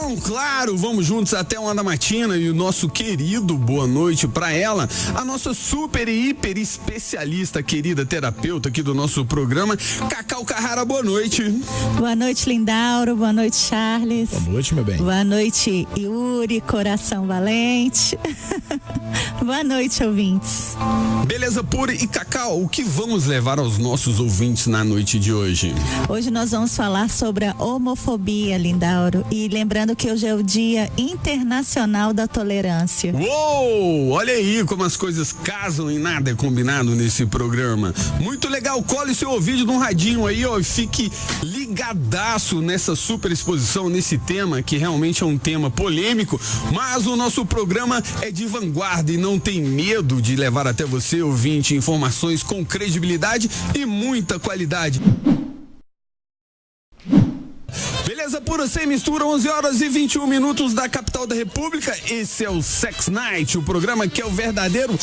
Trovão, claro, vamos juntos até 1 da matina e o nosso querido boa noite pra ela, a nossa super e hiper especialista, querida terapeuta aqui do nosso programa, Cacau Carrara, boa noite. Boa noite, Lindauro, boa noite, Charles. Boa noite, meu bem. Boa noite, Yuri, coração valente. Boa noite, ouvintes. Beleza pura. E Cacau, o que vamos levar aos nossos ouvintes na noite de hoje? Hoje nós vamos falar sobre a homofobia, Lindauro. E lembrando que hoje é o Dia Internacional da Tolerância. Uou! Olha aí como as coisas casam e nada é combinado nesse programa. Muito legal. Cole seu ouvido num radinho aí, ó, e fique ligadaço nessa super exposição, nesse tema, que realmente é um tema polêmico, mas o nosso programa é de vanguarda e não tem medo de levar até você, ouvinte, informações com credibilidade e muita qualidade. Beleza pura, sem mistura, 11 horas e 21 minutos da capital da República. Esse é o Sex Night, o programa que é o verdadeiro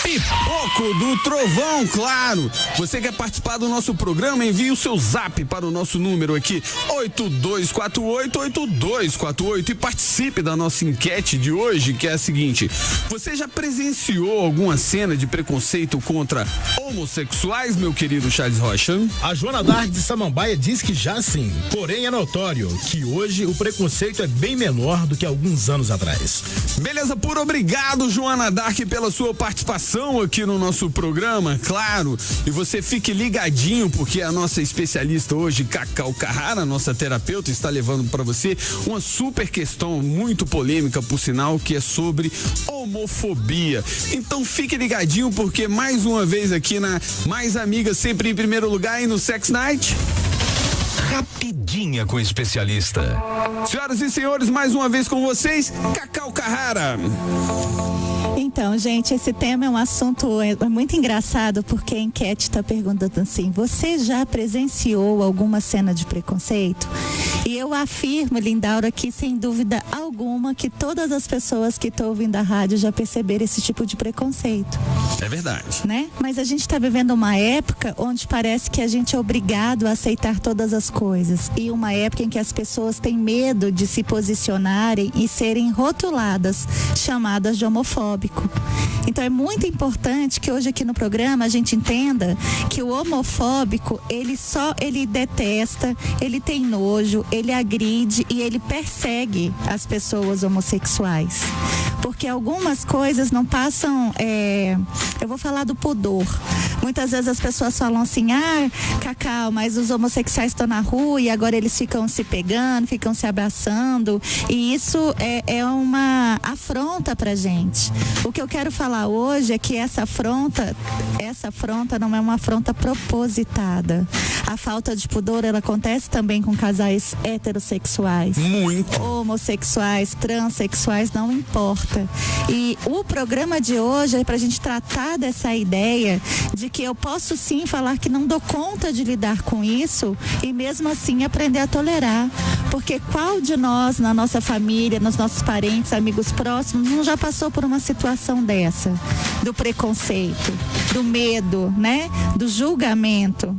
pipoco do trovão, claro. Você quer participar do nosso programa? Envie o seu zap para o nosso número aqui, 8248-8248, e participe da nossa enquete de hoje, que é a seguinte: você já presenciou alguma cena de preconceito contra homossexuais, meu querido Charles Rocha? A Joana Dark de Samambaia diz que já sim, porém é notório que hoje o preconceito é bem menor do que alguns anos atrás. Beleza pura, obrigado, Joana Dark, pela sua participação aqui no nosso programa, claro. E você fique ligadinho, porque a nossa especialista hoje, Cacau Carrara, nossa terapeuta, está levando para você uma super questão muito polêmica, por sinal, que é sobre homofobia. Então fique ligadinho, porque mais uma vez aqui na Mais Amiga, sempre em primeiro lugar, e no Sex Night, Rapidinha com o especialista. Senhoras e senhores, mais uma vez com vocês, Cacau Carrara. Então, gente, esse tema é um assunto muito engraçado, porque a enquete está perguntando assim: você já presenciou alguma cena de preconceito? E eu afirmo, Lindaura, aqui sem dúvida alguma, que todas as pessoas que estão ouvindo a rádio já perceberam esse tipo de preconceito. É verdade. Né? Mas a gente está vivendo uma época onde parece que a gente é obrigado a aceitar todas as coisas. E uma época em que as pessoas têm medo de se posicionarem e serem rotuladas, chamadas de homofóbico. Então é muito importante que hoje aqui no programa a gente entenda que o homofóbico, ele detesta, ele tem nojo, ele agride e ele persegue as pessoas homossexuais. Porque algumas coisas não passam, eu vou falar do pudor. Muitas vezes as pessoas falam assim: ah, Cacau, mas os homossexuais estão na rua e agora eles ficam se pegando, ficam se abraçando, e isso é uma afronta pra gente. O que eu quero falar hoje é que essa afronta não é uma afronta propositada. A falta de pudor, ela acontece também com casais heterossexuais. Muito. Homossexuais, transexuais, não importa. E o programa de hoje é pra gente tratar dessa ideia de que eu posso sim falar que não dou conta de lidar com isso e mesmo assim aprender a tolerar. Porque qual de nós, na nossa família, nos nossos parentes, amigos próximos, não já passou por uma situação dessa? Do preconceito, do medo, né? Do julgamento.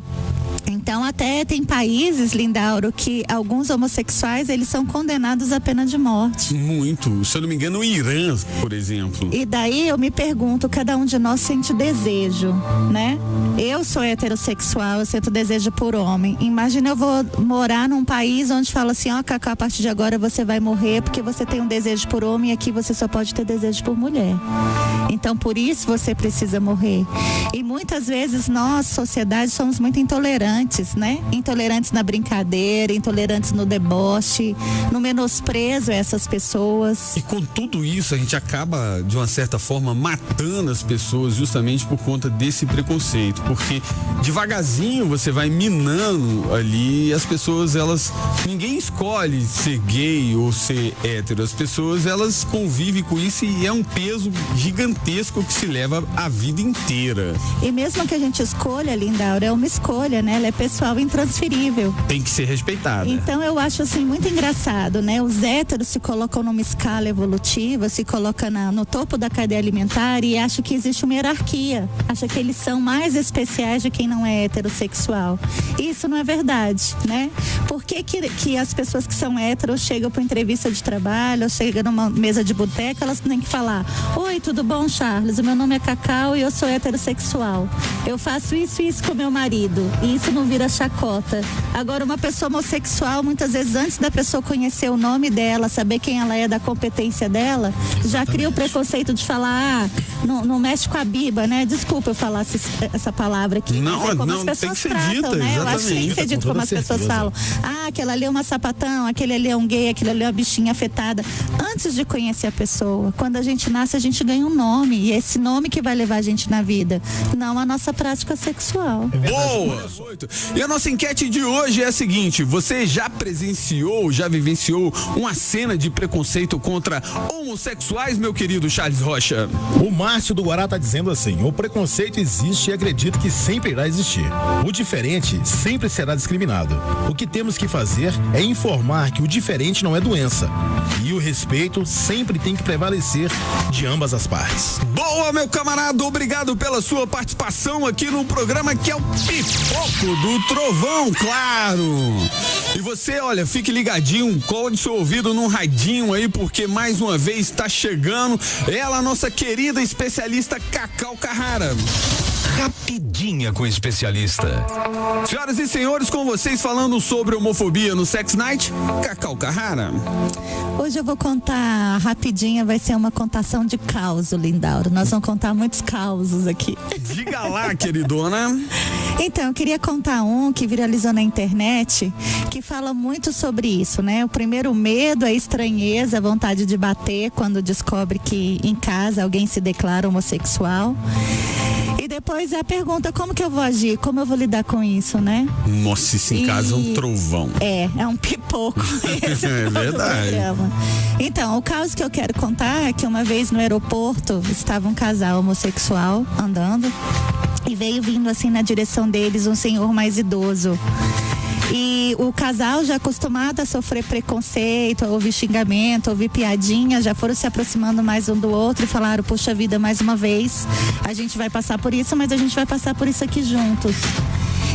Então até tem países, Lindauro, que alguns homossexuais, eles são condenados à pena de morte. Muito. Se eu não me engano, o Irã, por exemplo. E daí eu me pergunto, cada um de nós sente desejo, né? Eu sou heterossexual, eu sinto desejo por homem. Imagina eu vou morar num país onde fala assim: ó, Cacau, a partir de agora você vai morrer porque você tem um desejo por homem e aqui você só pode ter desejo por mulher. Então por isso você precisa morrer. E muitas vezes nós, sociedade, somos muito intolerantes, né? Intolerantes na brincadeira, intolerantes no deboche, no menosprezo a essas pessoas. E com tudo isso a gente acaba, de uma certa forma, matando as pessoas justamente por conta desse preconceito, porque devagarzinho você vai minando ali as pessoas, ninguém escolhe ser gay ou ser hétero, as pessoas, elas convivem com isso e é um peso gigantesco gigantesco que se leva a vida inteira. E mesmo que a gente escolha, Lindaura, é uma escolha, né? Ela é pessoal e intransferível. Tem que ser respeitada. Então eu acho assim muito engraçado, né? Os héteros se colocam numa escala evolutiva, se colocam no topo da cadeia alimentar e acham que existe uma hierarquia. Acham que eles são mais especiais de quem não é heterossexual. E isso não é verdade, né? Por que as pessoas que são héteros chegam para entrevista de trabalho, ou chegam numa mesa de boteca, elas têm que falar: oi, tudo bom, Charles? O meu nome é Cacau e eu sou heterossexual. Eu faço isso e isso com meu marido. E isso não vira chacota. Agora, uma pessoa homossexual, muitas vezes, antes da pessoa conhecer o nome dela, saber quem ela é, da competência dela, já cria o preconceito de falar: não mexe com a biba, né? Desculpa eu falar essa palavra aqui. Não, mas é como não, as pessoas tem que ser tratam, dita, né? Eu acho que tem que ser dito como as pessoas falam. Aquela ali é uma sapatão, aquele ali é um gay, aquele ali é uma bichinha afetada. Antes de conhecer a pessoa, quando a gente nasce, a gente ganha um nome. E é esse nome que vai levar a gente na vida, não a nossa prática sexual. Boa! E a nossa enquete de hoje é a seguinte: você já presenciou, já vivenciou uma cena de preconceito contra homossexuais, meu querido Charles Rocha? O Márcio do Guará tá dizendo assim: o preconceito existe e acredito que sempre irá existir. O diferente sempre será discriminado. O que temos que fazer é informar que o diferente não é doença. E o respeito sempre tem que prevalecer de ambas as partes. Boa, meu camarada, obrigado pela sua participação aqui no programa que é o Pipoco do Trovão, claro. E você, olha, fique ligadinho, cole seu ouvido num radinho aí, porque mais uma vez está chegando ela, nossa querida especialista Cacau Carrara. Rapidinha com o especialista. Senhoras e senhores, com vocês falando sobre homofobia no Sex Night, Cacau Carrara. Hoje eu vou contar rapidinha, vai ser uma contação de caos, Lindauro. Nós vamos contar muitos causos aqui. Diga lá, queridona. Então, eu queria contar um que viralizou na internet, que fala muito sobre isso, né? O primeiro, o medo, a estranheza, a vontade de bater quando descobre que em casa alguém se declara homossexual. E depois a pergunta: como que eu vou agir? Como eu vou lidar com isso, né? Nossa, isso em casa é um trovão. É um pipoco. Esse é verdade. Programa. Então, o caso que eu quero contar é que uma vez no aeroporto estava um casal homossexual andando e veio vindo assim na direção deles um senhor mais idoso. E o casal, já acostumado a sofrer preconceito, a ouvir xingamento, a ouvir piadinha, já foram se aproximando mais um do outro e falaram: puxa vida, mais uma vez, a gente vai passar por isso, mas a gente vai passar por isso aqui juntos.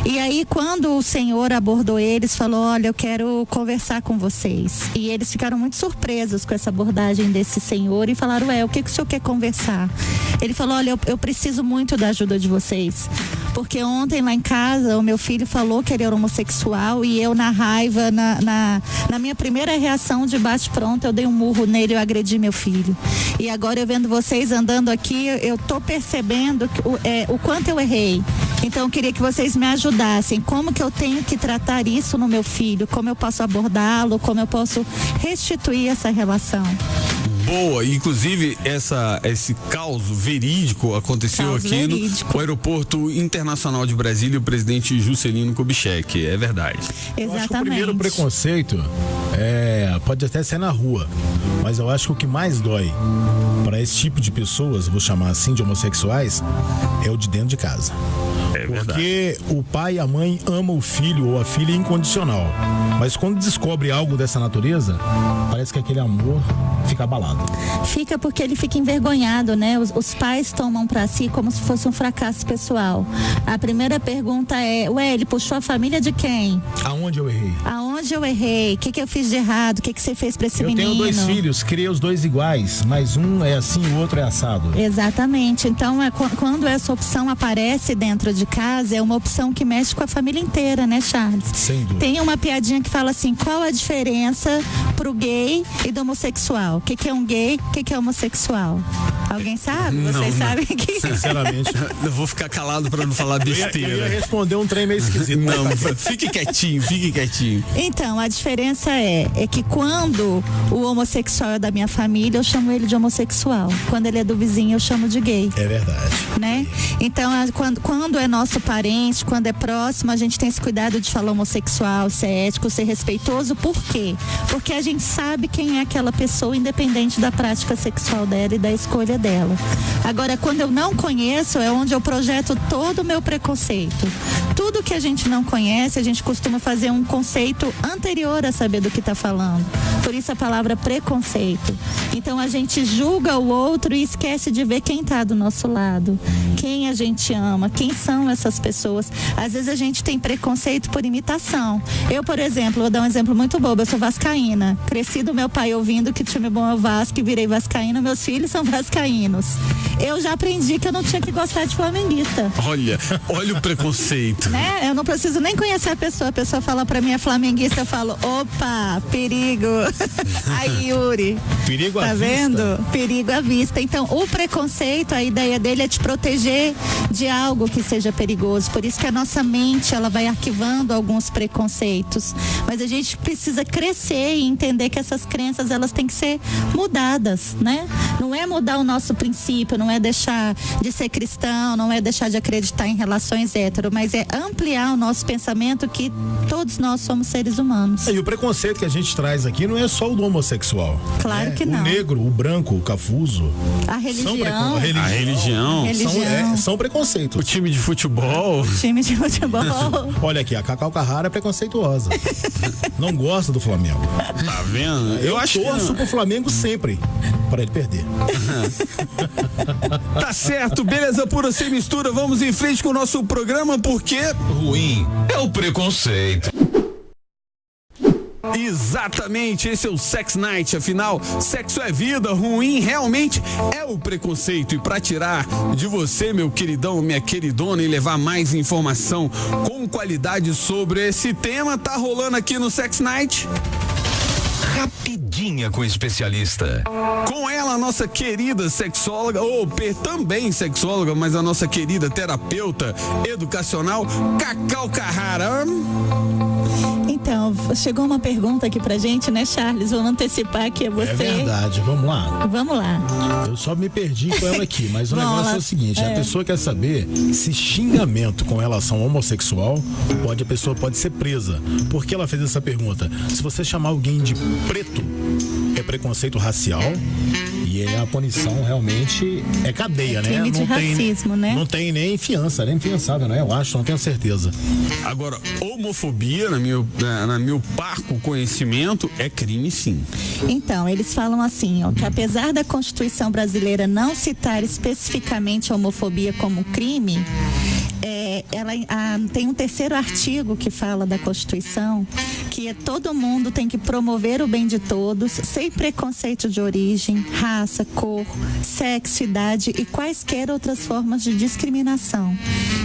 E aí, quando o senhor abordou eles, falou: olha, eu quero conversar com vocês. E eles ficaram muito surpresos com essa abordagem desse senhor e falaram: o que o senhor quer conversar? Ele falou: olha, eu preciso muito da ajuda de vocês. Porque ontem lá em casa o meu filho falou que ele era homossexual e eu, na raiva, na minha primeira reação de bate-pronto, eu dei um murro nele, eu agredi meu filho. E agora, eu vendo vocês andando aqui, eu tô percebendo o quanto eu errei. Então eu queria que vocês me ajudassem. Como que eu tenho que tratar isso no meu filho? Como eu posso abordá-lo? Como eu posso restituir essa relação? Boa, inclusive esse caos verídico aconteceu aqui no Aeroporto Internacional de Brasília, o presidente Juscelino Kubitschek, é verdade. Exatamente. Eu acho que o primeiro preconceito pode até ser na rua, mas eu acho que o que mais dói para esse tipo de pessoas, vou chamar assim, de homossexuais, é o de dentro de casa. É verdade. Porque o pai e a mãe amam o filho ou a filha incondicional, mas quando descobre algo dessa natureza, parece que aquele amor fica abalado. Fica, porque ele fica envergonhado, né? Os pais tomam pra si como se fosse um fracasso pessoal. A primeira pergunta é: ele puxou a família de quem? Aonde eu errei? Aonde eu errei? O que eu fiz de errado? O que você fez pra esse menino? Eu tenho 2 filhos, criei os 2 iguais, mas um é assim e o outro é assado. Exatamente. Então, quando essa opção aparece dentro de casa, é uma opção que mexe com a família inteira, né, Charles? Sem dúvida. Tem uma piadinha que fala assim: qual a diferença pro gay e do homossexual? O que é um gay? O que é homossexual? Alguém sabe? Vocês sabem que... Sinceramente, eu vou ficar calado pra não falar besteira. Eu ia responder um trem meio esquisito. Não, fique quietinho. Então, a diferença é que quando o homossexual é da minha família, eu chamo ele de homossexual. Quando ele é do vizinho, eu chamo de gay. É verdade. Né? Então, quando é nosso parente, quando é próximo, a gente tem esse cuidado de falar homossexual, ser ético, ser respeitoso. Por quê? Porque a gente sabe quem é aquela pessoa, independente da prática sexual dela e da escolha dela. Agora, quando eu não conheço, é onde eu projeto todo o meu preconceito. Tudo que a gente não conhece, a gente costuma fazer um conceito anterior a saber do que está falando. Por isso a palavra preconceito. Então a gente julga o outro e esquece de ver quem está do nosso lado, quem a gente ama, quem são essas pessoas. Às vezes a gente tem preconceito por imitação. Eu, por exemplo, vou dar um exemplo muito bobo, eu sou vascaína. Cresci do meu pai ouvindo que time bom é o Vasco e virei vascaína, meus filhos são vascaínos. Eu já aprendi que eu não tinha que gostar de flamenguista. Olha o preconceito. Né? Eu não preciso nem conhecer a pessoa fala pra mim é flamenguista, eu falo, opa, perigo. Aí, Yuri. Perigo à tá vista. Vendo? Perigo à vista. Então, o preconceito, a ideia dele é te proteger de algo que seja perigoso. Por isso que a nossa mente, ela vai arquivando alguns preconceitos. Mas a gente precisa crescer e entender que essas crenças, elas têm que ser mudadas, né? Não é mudar o nosso princípio, não é deixar de ser cristão, não é deixar de acreditar em relações hétero, mas é ampliar o nosso pensamento que todos nós somos seres humanos. E o preconceito que a gente traz aqui não é só o do homossexual. Claro que não. O negro, o branco, o cafuso. A religião. A religião. São preconceitos. O time de futebol. Time de futebol. Olha aqui, a Cacau Carrara é preconceituosa. Não gosta do Flamengo. Tá vendo? Eu torço pro Flamengo sempre, para ele perder. Tá certo, beleza pura sem mistura. Vamos em frente com o nosso programa, porque Ruim é o preconceito. exatamente, esse é o Sex Night. Afinal, sexo é vida, ruim realmente é o preconceito. E pra tirar de você, meu queridão, minha queridona, e levar mais informação com qualidade sobre esse tema, tá rolando aqui no Sex Night Rapidinha com o especialista. com ela, a nossa querida sexóloga, ou também sexóloga, mas a nossa querida terapeuta educacional, Cacau Carrara. Então, chegou uma pergunta aqui pra gente, né, Charles? Vamos antecipar que é você. É verdade, vamos lá. Vamos lá. Eu só me perdi com ela aqui, mas o Vamos negócio lá. é o seguinte, a pessoa quer saber se xingamento com relação ao homossexual, a pessoa pode ser presa. Por que ela fez essa pergunta? Se você chamar alguém de preto, é preconceito racial e a punição realmente é cadeia, né? Crime de racismo, né? Não tem nem fiança, nem fiançável, né? Eu acho, não tenho certeza. Agora, homofobia, na meu parco conhecimento, é crime sim. Então, eles falam assim, ó, que apesar da Constituição brasileira não citar especificamente a homofobia como crime, tem um terceiro artigo que fala da Constituição, que é todo mundo tem que promover o bem de todos, sem preconceito de origem, raça, cor, sexo, idade e quaisquer outras formas de discriminação.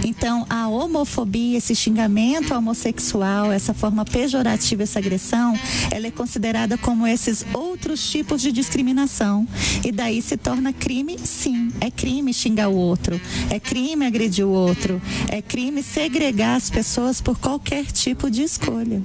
Então, a homofobia, esse xingamento homossexual, essa forma pejorativa, essa agressão, ela é considerada como esses outros tipos de discriminação. E daí se torna crime, sim. É crime xingar o outro, é crime agredir o outro, é crime segregar as pessoas por qualquer tipo de escolha.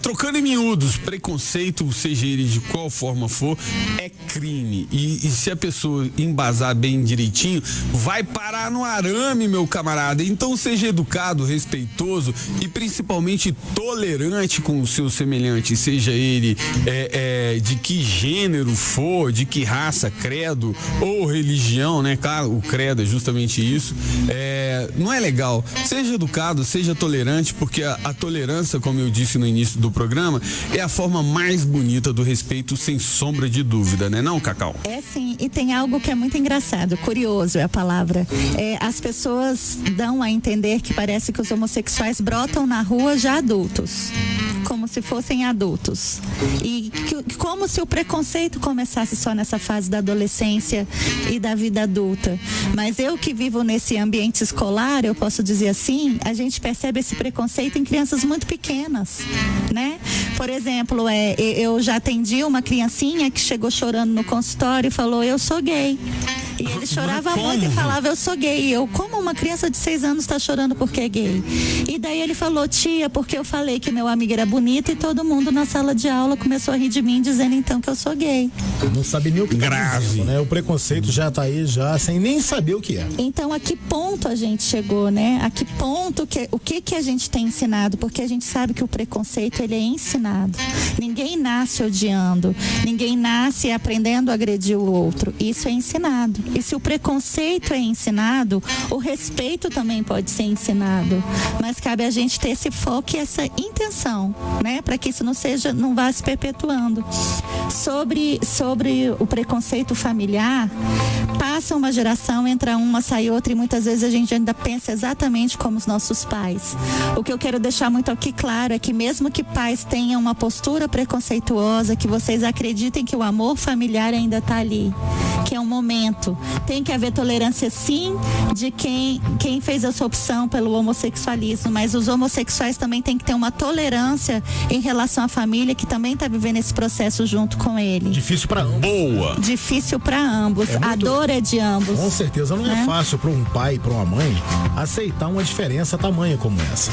Trocando em miúdos, preconceito, seja ele de qual forma for, é crime. E se a pessoa embasar bem direitinho, vai parar no arame, meu camarada. Então seja educado, respeitoso e principalmente tolerante com o seu semelhante, seja ele de que gênero for, de que raça, credo ou religião, né? Claro, o credo é justamente isso. Não é legal. Seja educado, seja tolerante, porque a tolerância, como eu disse no início do programa, é a forma mais bonita do respeito, sem sombra de dúvida, né não, Cacau? É sim, e tem algo que é muito engraçado, curioso é a palavra. As pessoas dão a entender que parece que os homossexuais brotam na rua já adultos, como se fossem adultos. E como se o preconceito começasse só nessa fase da adolescência e da vida adulta. Mas eu que vivo nesse ambiente escolar, eu posso dizer assim, a gente percebe esse preconceito em crianças muito pequenas, né? Por exemplo, eu já atendi uma criancinha que chegou chorando no consultório e falou, eu sou gay. E ele chorava muito e falava, eu sou gay. E eu, como uma criança de 6 anos está chorando porque é gay? E daí ele falou, tia, porque eu falei que meu amigo era bonito e todo mundo na sala de aula começou a rir de mim, dizendo então que eu sou gay. Não sabe nem o que Grave. dizendo, né? O preconceito já tá aí, já sem nem saber o que é. Então, a que ponto a gente chegou, né? A que ponto, o que a gente tem ensinado? Porque a gente sabe que o preconceito, ele é ensinado. Ninguém nasce odiando, ninguém nasce aprendendo a agredir o outro. Isso é ensinado. E se o preconceito é ensinado, o respeito também pode ser ensinado. Mas cabe a gente ter esse foco e essa intenção, né? Para que isso não vá se perpetuando. Sobre o preconceito familiar, passa uma geração, entra uma, sai outra, e muitas vezes a gente ainda pensa exatamente como os nossos pais. O que eu quero deixar muito aqui claro é que mesmo que pais tenham uma postura preconceituosa, que vocês acreditem que o amor familiar ainda está ali, que é um momento. Tem que haver tolerância, sim, de quem fez essa opção pelo homossexualismo, mas os homossexuais também têm que ter uma tolerância em relação à família que também está vivendo esse processo junto com ele. Difícil para ambos. Boa! Difícil para ambos. A dor é de ambos. Com certeza não é fácil para um pai e para uma mãe aceitar uma diferença tamanha como essa,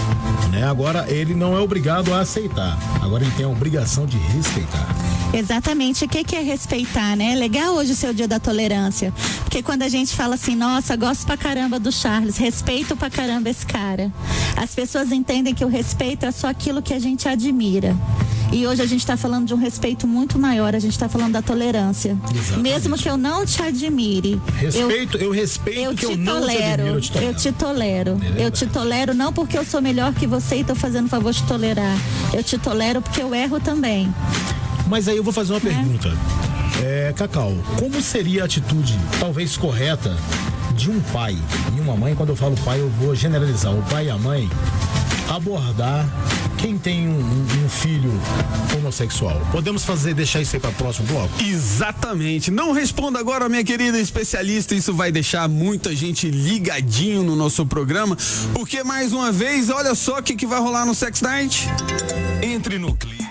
né? Agora ele não é obrigado a aceitar. Agora ele tem a obrigação de respeitar. Exatamente. O que é respeitar, né? É legal hoje ser o dia da tolerância. Porque quando a gente fala assim, nossa, gosto pra caramba do Charles, respeito pra caramba esse cara. As pessoas entendem que o respeito é só aquilo que a gente admira. E hoje a gente está falando de um respeito muito maior, a gente está falando da tolerância. Exatamente. Mesmo que eu não te admire. Eu respeito que eu não te admiro, eu te tolero. Eu te tolero não porque eu sou melhor que você e estou fazendo favor de tolerar. Eu te tolero porque eu erro também. Mas aí eu vou fazer uma pergunta. Cacau, como seria a atitude, talvez correta, de um pai e uma mãe? Quando eu falo pai, eu vou generalizar. O pai e a mãe abordar quem tem um filho homossexual. Podemos deixar isso aí para o próximo bloco? Exatamente. Não responda agora, minha querida especialista. Isso vai deixar muita gente ligadinho no nosso programa. Porque, mais uma vez, olha só o que vai rolar no Sex Night. Entre no clima.